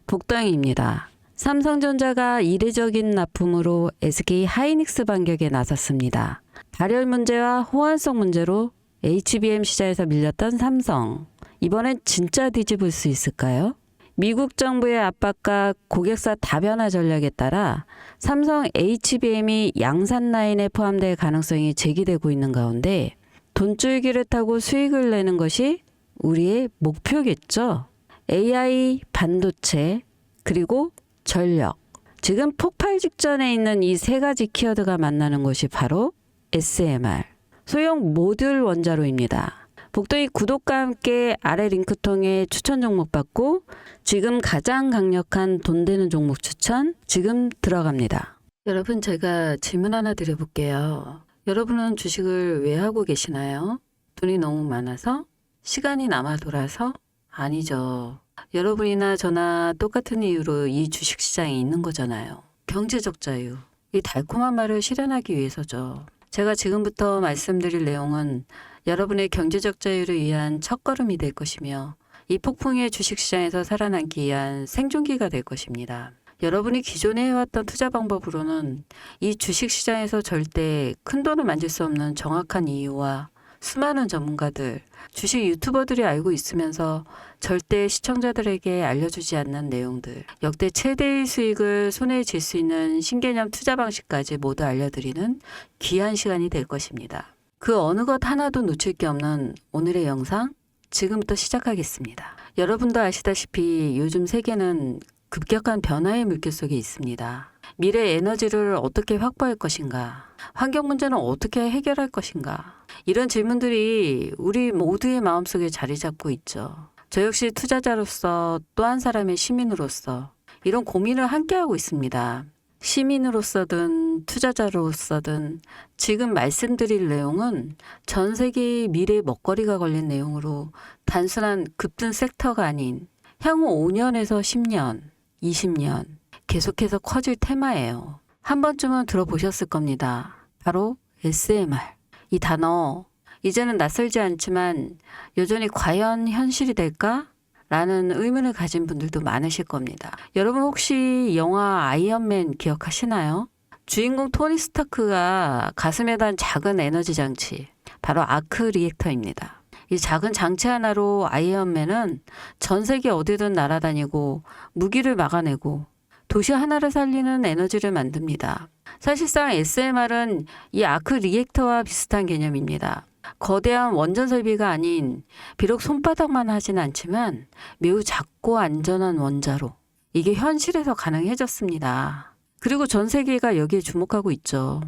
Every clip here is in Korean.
복덩이입니다. 삼성전자가 이례적인 납품으로 SK 하이닉스 반격에 나섰습니다. 발열 문제와 호환성 문제로 HBM 시장에서 밀렸던 삼성. 이번엔 진짜 뒤집을 수 있을까요? 미국 정부의 압박과 고객사 다변화 전략에 따라 삼성 HBM이 양산 라인에 포함될 가능성이 제기되고 있는 가운데 돈줄기를 타고 수익을 내는 것이 우리의 목표겠죠. AI, 반도체, 그리고 전력. 지금 폭발 직전에 있는 이 세 가지 키워드가 만나는 곳이 바로 SMR, 소형 모듈 원자로입니다. 복덩이 구독과 함께 아래 링크 통해 추천 종목 받고 지금 가장 강력한 돈 되는 종목 추천 지금 들어갑니다. 여러분, 제가 질문 하나 드려볼게요. 여러분은 주식을 왜 하고 계시나요? 돈이 너무 많아서? 시간이 남아 돌아서? 아니죠. 여러분이나 저나 똑같은 이유로 이 주식시장에 있는 거잖아요. 경제적 자유. 이 달콤한 말을 실현하기 위해서죠. 제가 지금부터 말씀드릴 내용은 여러분의 경제적 자유를 위한 첫걸음이 될 것이며 이 폭풍의 주식시장에서 살아남기 위한 생존기가 될 것입니다. 여러분이 기존에 해왔던 투자 방법으로는 이 주식시장에서 절대 큰 돈을 만질 수 없는 정확한 이유와 수많은 전문가들, 주식 유튜버들이 알고 있으면서 절대 시청자들에게 알려주지 않는 내용들, 역대 최대의 수익을 손에 쥘 수 있는 신개념 투자 방식까지 모두 알려드리는 귀한 시간이 될 것입니다. 그 어느 것 하나도 놓칠 게 없는 오늘의 영상 지금부터 시작하겠습니다. 여러분도 아시다시피 요즘 세계는 급격한 변화의 물결 속에 있습니다. 미래 에너지를 어떻게 확보할 것인가? 환경 문제는 어떻게 해결할 것인가? 이런 질문들이 우리 모두의 마음속에 자리 잡고 있죠. 저 역시 투자자로서 또 한 사람의 시민으로서 이런 고민을 함께하고 있습니다. 시민으로서든 투자자로서든 지금 말씀드릴 내용은 전 세계의 미래 먹거리가 걸린 내용으로 단순한 급등 섹터가 아닌 향후 5년에서 10년, 20년 계속해서 커질 테마예요. 한 번쯤은 들어보셨을 겁니다. 바로 SMR. 이 단어 이제는 낯설지 않지만 여전히 과연 현실이 될까? 라는 의문을 가진 분들도 많으실 겁니다. 여러분 혹시 영화 아이언맨 기억하시나요? 주인공 토니 스타크가 가슴에 단 작은 에너지 장치, 바로 아크 리액터입니다. 이 작은 장치 하나로 아이언맨은 전 세계 어디든 날아다니고 무기를 막아내고 도시 하나를 살리는 에너지를 만듭니다. 사실상 SMR은 이 아크 리액터와 비슷한 개념입니다. 거대한 원전 설비가 아닌 비록 손바닥만 하진 않지만 매우 작고 안전한 원자로. 이게 현실에서 가능해졌습니다. 그리고 전 세계가 여기에 주목하고 있죠.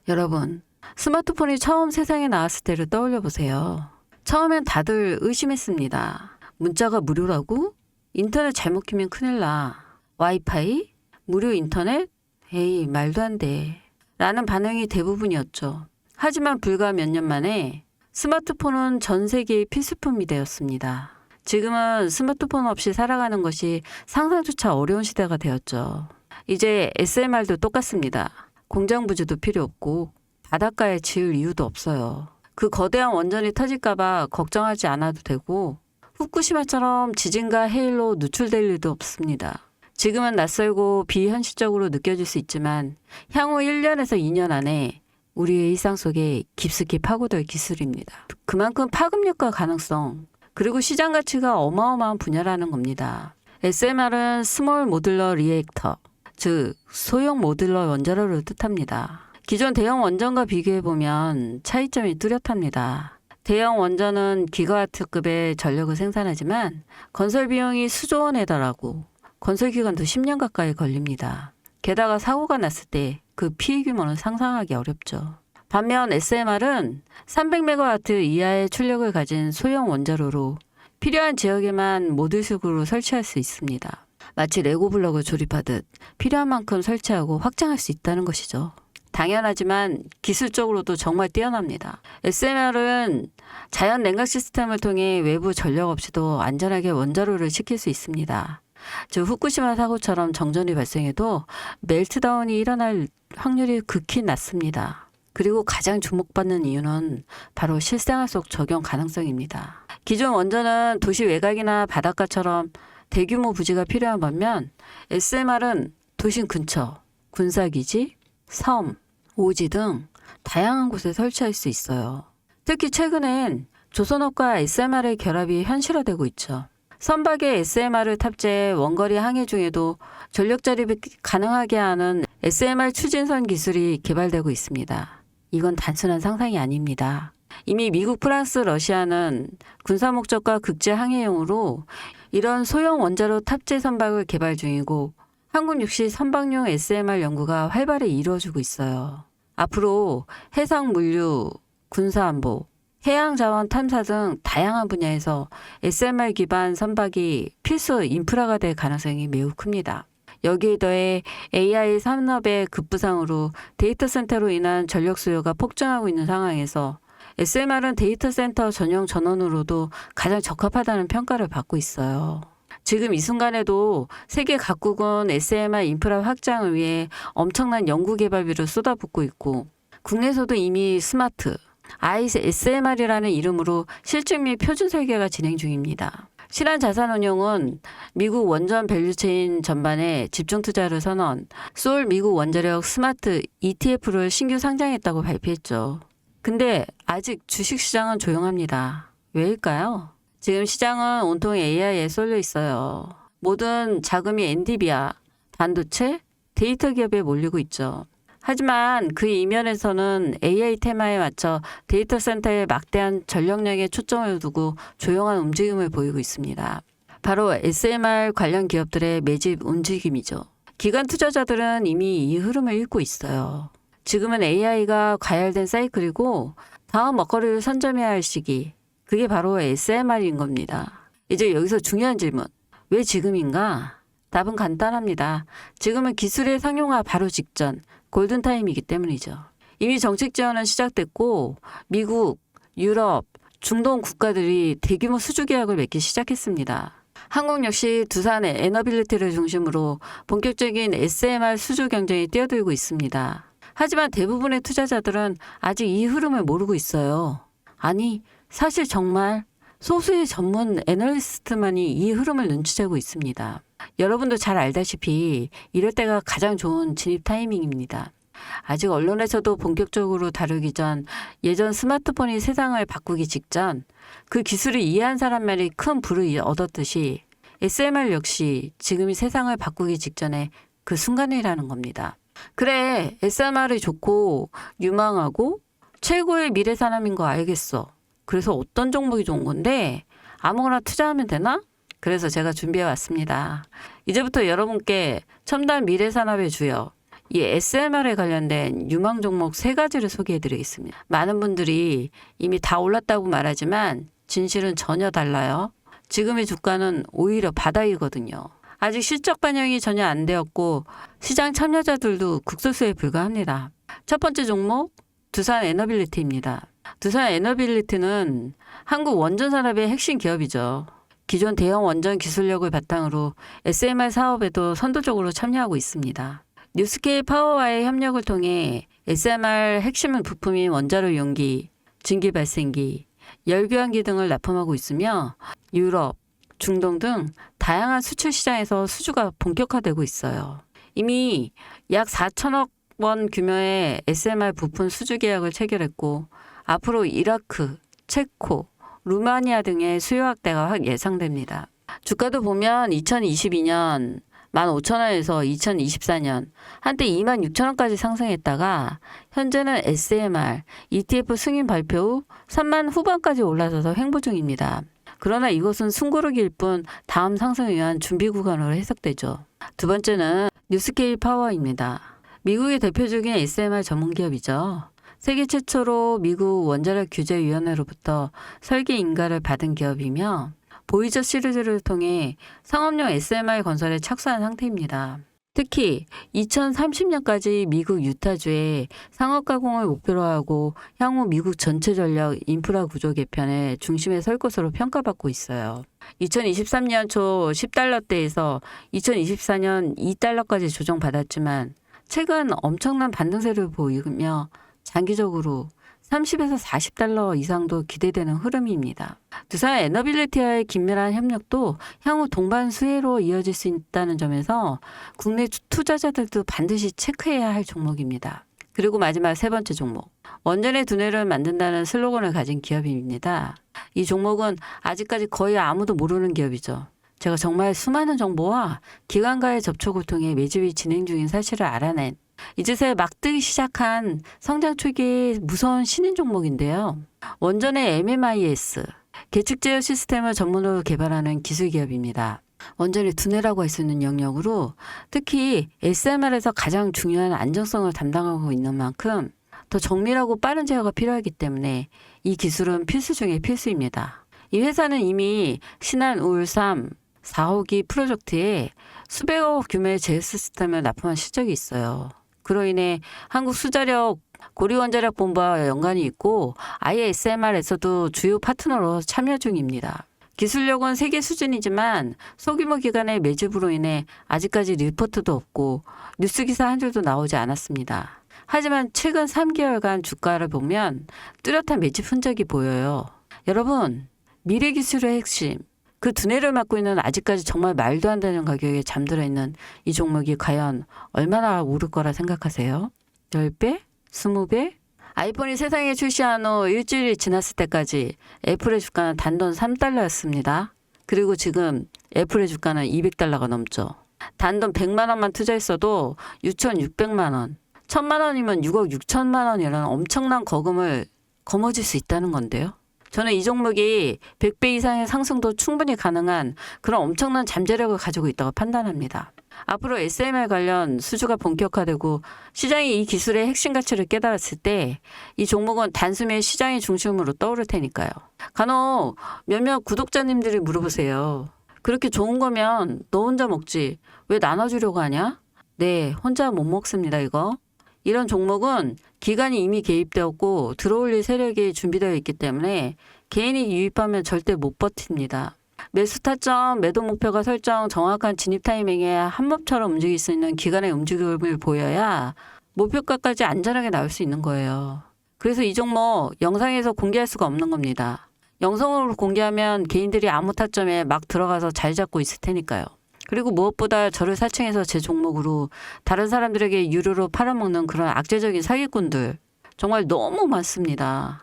여러분, 스마트폰이 처음 세상에 나왔을 때를 떠올려 보세요. 처음엔 다들 의심했습니다. 문자가 무료라고? 인터넷 잘못 키면 큰일 나. 와이파이? 무료 인터넷? 에이, 말도 안 돼. 라는 반응이 대부분이었죠. 하지만 불과 몇 년 만에 스마트폰은 전 세계의 필수품이 되었습니다. 지금은 스마트폰 없이 살아가는 것이 상상조차 어려운 시대가 되었죠. 이제 SMR도 똑같습니다. 공장 부지도 필요 없고 바닷가에 지을 이유도 없어요. 그 거대한 원전이 터질까봐 걱정하지 않아도 되고 후쿠시마처럼 지진과 해일로 누출될 일도 없습니다. 지금은 낯설고 비현실적으로 느껴질 수 있지만 향후 1년에서 2년 안에 우리의 일상 속에 깊숙이 파고들 기술입니다. 그만큼 파급력과 가능성, 그리고 시장 가치가 어마어마한 분야라는 겁니다. SMR은 스몰 모듈러 리액터, 즉 소형 모듈러 원자로를 뜻합니다. 기존 대형 원전과 비교해보면 차이점이 뚜렷합니다. 대형 원전은 기가와트급의 전력을 생산하지만 건설 비용이 수조 원에 달하고 건설 기간도 10년 가까이 걸립니다. 게다가 사고가 났을 때 그 피해 규모는 상상하기 어렵죠. 반면 SMR은 300메가와트 이하의 출력을 가진 소형 원자로로 필요한 지역에만 모듈식으로 설치할 수 있습니다. 마치 레고 블록을 조립하듯 필요한 만큼 설치하고 확장할 수 있다는 것이죠. 당연하지만 기술적으로도 정말 뛰어납니다. SMR은 자연 냉각 시스템을 통해 외부 전력 없이도 안전하게 원자로를 식힐 수 있습니다. 즉 후쿠시마 사고처럼 정전이 발생해도 멜트다운이 일어날 확률이 극히 낮습니다. 그리고 가장 주목받는 이유는 바로 실생활 속 적용 가능성입니다. 기존 원전은 도시 외곽이나 바닷가처럼 대규모 부지가 필요한 반면 SMR은 도심 근처, 군사기지, 섬, 오지 등 다양한 곳에 설치할 수 있어요. 특히 최근엔 조선업과 SMR의 결합이 현실화되고 있죠. 선박에 SMR을 탑재해 원거리 항해 중에도 전력 자립이 가능하게 하는 SMR 추진선 기술이 개발되고 있습니다. 이건 단순한 상상이 아닙니다. 이미 미국, 프랑스, 러시아는 군사 목적과 국제 항해용으로 이런 소형 원자로 탑재 선박을 개발 중이고 한국 역시 선박용 SMR 연구가 활발히 이루어지고 있어요. 앞으로 해상 물류, 군사안보, 해양자원 탐사 등 다양한 분야에서 SMR 기반 선박이 필수 인프라가 될 가능성이 매우 큽니다. 여기에 더해 AI 산업의 급부상으로 데이터 센터로 인한 전력 수요가 폭증하고 있는 상황에서 SMR은 데이터 센터 전용 전원으로도 가장 적합하다는 평가를 받고 있어요. 지금 이 순간에도 세계 각국은 SMR 인프라 확장을 위해 엄청난 연구 개발비를 쏟아붓고 있고 국내에서도 이미 스마트, SMR이라는 이름으로 실증 및 표준 설계가 진행 중입니다. 신한자산운용은 미국 원전 밸류체인 전반에 집중 투자를 선언, 소울 미국 원자력 스마트 ETF를 신규 상장했다고 발표했죠. 근데 아직 주식시장은 조용합니다. 왜일까요? 지금 시장은 온통 AI에 쏠려 있어요. 모든 자금이 엔비디아, 반도체, 데이터 기업에 몰리고 있죠. 하지만 그 이면에서는 AI 테마에 맞춰 데이터 센터에 막대한 전력량에 초점을 두고 조용한 움직임을 보이고 있습니다. 바로 SMR 관련 기업들의 매집 움직임이죠. 기관 투자자들은 이미 이 흐름을 읽고 있어요. 지금은 AI가 과열된 사이클이고 다음 먹거리를 선점해야 할 시기. 그게 바로 SMR인 겁니다. 이제 여기서 중요한 질문. 왜 지금인가? 답은 간단합니다. 지금은 기술의 상용화 바로 직전, 골든타임이기 때문이죠. 이미 정책 지원은 시작됐고 미국, 유럽, 중동 국가들이 대규모 수주 계약을 맺기 시작했습니다. 한국 역시 두산의 에너빌리티를 중심으로 본격적인 SMR 수주 경쟁에 뛰어들고 있습니다. 하지만 대부분의 투자자들은 아직 이 흐름을 모르고 있어요. 아니, 사실 정말 소수의 전문 애널리스트만이 이 흐름을 눈치채고 있습니다. 여러분도 잘 알다시피 이럴 때가 가장 좋은 진입 타이밍입니다. 아직 언론에서도 본격적으로 다루기 전 예전 스마트폰이 세상을 바꾸기 직전 그 기술을 이해한 사람만이 큰 부를 얻었듯이 SMR 역시 지금이 세상을 바꾸기 직전에 그 순간이라는 겁니다. 그래, SMR이 좋고 유망하고 최고의 미래 산업인 거 알겠어. 그래서 어떤 종목이 좋은 건데 아무거나 투자하면 되나? 그래서 제가 준비해 왔습니다. 이제부터 여러분께 첨단 미래 산업의 주역, 이 SMR에 관련된 유망 종목 3가지를 소개해 드리겠습니다. 많은 분들이 이미 다 올랐다고 말하지만 진실은 전혀 달라요. 지금의 주가는 오히려 바닥이거든요. 아직 실적 반영이 전혀 안 되었고 시장 참여자들도 극소수에 불과합니다. 첫 번째 종목, 두산 에너빌리티입니다. 두산 에너빌리티는 한국 원전 산업의 핵심 기업이죠. 기존 대형 원전 기술력을 바탕으로 SMR 사업에도 선도적으로 참여하고 있습니다. 뉴스케일 파워와의 협력을 통해 SMR 핵심 부품인 원자로 용기, 증기 발생기, 열교환기 등을 납품하고 있으며 유럽, 중동 등 다양한 수출 시장에서 수주가 본격화되고 있어요. 이미 약 4천억 원 규모의 SMR 부품 수주 계약을 체결했고 앞으로 이라크, 체코, 루마니아 등의 수요 확대가 예상됩니다. 주가도 보면 2022년 15,000원에서 2024년 한때 26,000원까지 상승했다가 현재는 SMR, ETF 승인 발표 후 3만 후반까지 올라서서 횡보 중입니다. 그러나 이것은 숨고르기일 뿐 다음 상승을 위한 준비 구간으로 해석되죠. 두 번째는 뉴스케일 파워입니다. 미국의 대표적인 SMR 전문기업이죠. 세계 최초로 미국 원자력 규제위원회로부터 설계 인가를 받은 기업이며 보이저 시리즈를 통해 상업용 SMR 건설에 착수한 상태입니다. 특히 2030년까지 미국 유타주에 상업 가공을 목표로 하고 향후 미국 전체 전력 인프라 구조 개편의 중심에 설 것으로 평가받고 있어요. 2023년 초 10달러대에서 2024년 2달러까지 조정받았지만 최근 엄청난 반등세를 보이며 장기적으로 30에서 40달러 이상도 기대되는 흐름입니다. 두산 에너빌리티와의 긴밀한 협력도 향후 동반 수혜로 이어질 수 있다는 점에서 국내 투자자들도 반드시 체크해야 할 종목입니다. 그리고 마지막 세 번째 종목. 원전의 두뇌를 만든다는 슬로건을 가진 기업입니다. 이 종목은 아직까지 거의 아무도 모르는 기업이죠. 제가 정말 수많은 정보와 기관과의 접촉을 통해 매집이 진행 중인 사실을 알아낸 이제서야 막 뜨기 시작한 성장 초기의 무서운 신인 종목인데요. 원전의 MMIS, 계측 제어 시스템을 전문으로 개발하는 기술 기업입니다. 원전의 두뇌라고 할 수 있는 영역으로 특히 SMR에서 가장 중요한 안정성을 담당하고 있는 만큼 더 정밀하고 빠른 제어가 필요하기 때문에 이 기술은 필수 중의 필수입니다. 이 회사는 이미 신한 우울3 4호기 프로젝트에 수백억 규모의 제어 시스템을 납품한 실적이 있어요. 그로 인해 한국 수자력 고리원자력 본부와 연관이 있고 아예 SMR에서도 주요 파트너로 참여 중입니다. 기술력은 세계 수준이지만 소규모 기관의 매집으로 인해 아직까지 리포트도 없고 뉴스 기사 한 줄도 나오지 않았습니다. 하지만 최근 3개월간 주가를 보면 뚜렷한 매집 흔적이 보여요. 여러분, 미래 기술의 핵심, 그 두뇌를 맡고 있는 아직까지 정말 말도 안 되는 가격에 잠들어 있는 이 종목이 과연 얼마나 오를 거라 생각하세요? 10배? 20배? 아이폰이 세상에 출시한 후 일주일이 지났을 때까지 애플의 주가는 단돈 3달러였습니다. 그리고 지금 애플의 주가는 200달러가 넘죠. 단돈 100만 원만 투자했어도 6,600만 원, 1,000만 원이면 6억 6천만 원이라는 엄청난 거금을 거머쥘 수 있다는 건데요. 저는 이 종목이 100배 이상의 상승도 충분히 가능한 그런 엄청난 잠재력을 가지고 있다고 판단합니다. 앞으로 SMR 관련 수주가 본격화되고 시장이 이 기술의 핵심 가치를 깨달았을 때 이 종목은 단숨에 시장의 중심으로 떠오를 테니까요. 간혹 몇몇 구독자님들이 물어보세요. 그렇게 좋은 거면 너 혼자 먹지 왜 나눠주려고 하냐? 네, 혼자 못 먹습니다 이거. 이런 종목은 기관이 이미 개입되었고 들어올릴 세력이 준비되어 있기 때문에 개인이 유입하면 절대 못 버팁니다. 매수 타점, 매도 목표가 설정, 정확한 진입 타이밍에 한몸처럼 움직일 수 있는 기관의 움직임을 보여야 목표가까지 안전하게 나올 수 있는 거예요. 그래서 이 종목 영상에서 공개할 수가 없는 겁니다. 영상으로 공개하면 개인들이 아무 타점에 막 들어가서 자리 잡고 있을 테니까요. 그리고 무엇보다 저를 사칭해서 제 종목으로 다른 사람들에게 유료로 팔아먹는 그런 악재적인 사기꾼들 정말 너무 많습니다.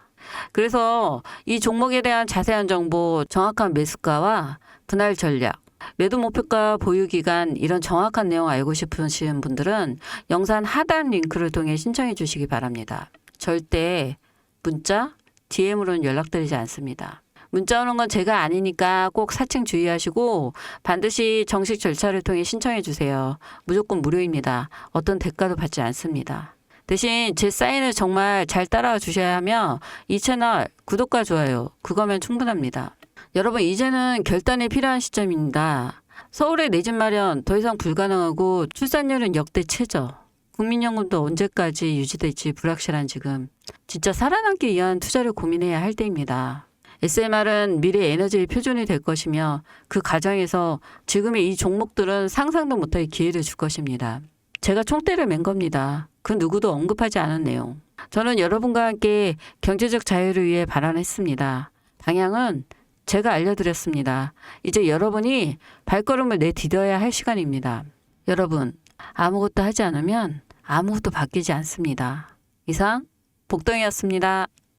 그래서 이 종목에 대한 자세한 정보, 정확한 매수가와 분할 전략, 매도 목표가 보유 기간 이런 정확한 내용 알고 싶으신 분들은 영상 하단 링크를 통해 신청해 주시기 바랍니다. 절대 문자, DM으로는 연락드리지 않습니다. 문자 오는 건 제가 아니니까 꼭 사칭 주의하시고 반드시 정식 절차를 통해 신청해 주세요. 무조건 무료입니다. 어떤 대가도 받지 않습니다. 대신 제 사인을 정말 잘 따라와 주셔야 하며 이 채널 구독과 좋아요 그거면 충분합니다. 여러분 이제는 결단이 필요한 시점입니다. 서울의 내 집 마련 더 이상 불가능하고 출산율은 역대 최저. 국민연금도 언제까지 유지될지 불확실한 지금 진짜 살아남기 위한 투자를 고민해야 할 때입니다. SMR은 미래 에너지의 표준이 될 것이며 그 과정에서 지금의 이 종목들은 상상도 못할 기회를 줄 것입니다. 제가 총대를 맨 겁니다. 그 누구도 언급하지 않은 내용. 저는 여러분과 함께 경제적 자유를 위해 발언했습니다. 방향은 제가 알려드렸습니다. 이제 여러분이 발걸음을 내디뎌야 할 시간입니다. 여러분, 아무것도 하지 않으면 아무것도 바뀌지 않습니다. 이상 복덩이였습니다.